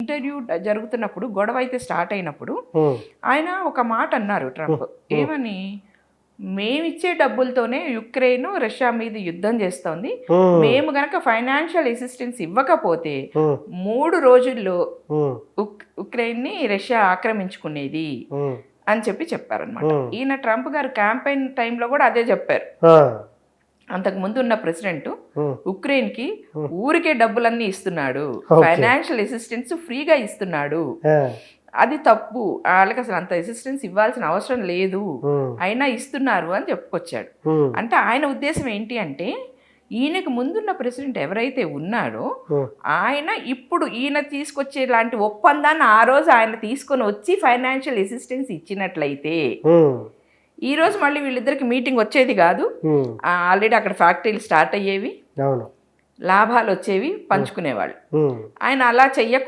Interview జరుగుతున్నప్పుడు గొడవ అయితే స్టార్ట్ అయినప్పుడు ఆయన ఒక మాట అన్నారు ట్రంప్. ఏమని, మేమిచ్చే డబ్బులతోనే యుక్రెయిన్ రష్యా మీద యుద్ధం చేస్తోంది, మేము గనక ఫైనాన్షియల్ అసిస్టెన్స్ ఇవ్వకపోతే 3 రోజుల్లో ఉక్రెయిన్ని రష్యా ఆక్రమించుకునేది అని చెప్పారనమాట. ఈయన ట్రంప్ గారు క్యాంపెయిన్ టైంలో కూడా అదే చెప్పారు. అంతకు ముందు ఉన్న ప్రెసిడెంట్ ఉక్రెయిన్ కి ఊరికే డబ్బులన్నీ ఇస్తున్నాడు, ఫైనాన్షియల్ అసిస్టెన్స్ ఫ్రీగా ఇస్తున్నాడు, అది తప్పు, వాళ్ళకి అసలు అంత అసిస్టెన్స్ ఇవ్వాల్సిన అవసరం లేదు, అయినా ఇస్తున్నారు అని చెప్పుకొచ్చాడు. అంటే ఆయన ఉద్దేశం ఏంటి అంటే, ఈయనకు ముందున్న ప్రెసిడెంట్ ఎవరైతే ఉన్నాడో ఆయన ఇప్పుడు ఈయన తీసుకొచ్చే లాంటి ఒప్పందాన్ని ఆ రోజు ఆయన తీసుకొని వచ్చి ఫైనాన్షియల్ అసిస్టెన్స్ ఇచ్చినట్లయితే ఈ రోజు మళ్ళీ వీళ్ళిద్దరికి మీటింగ్ వచ్చేది కాదు, ఆల్రెడీ అక్కడ ఫ్యాక్టరీలు స్టార్ట్ అయ్యేవి, లాభాలు వచ్చేవి, పంచుకునేవాళ్ళు. ఆయన అలా చెయ్యకుండా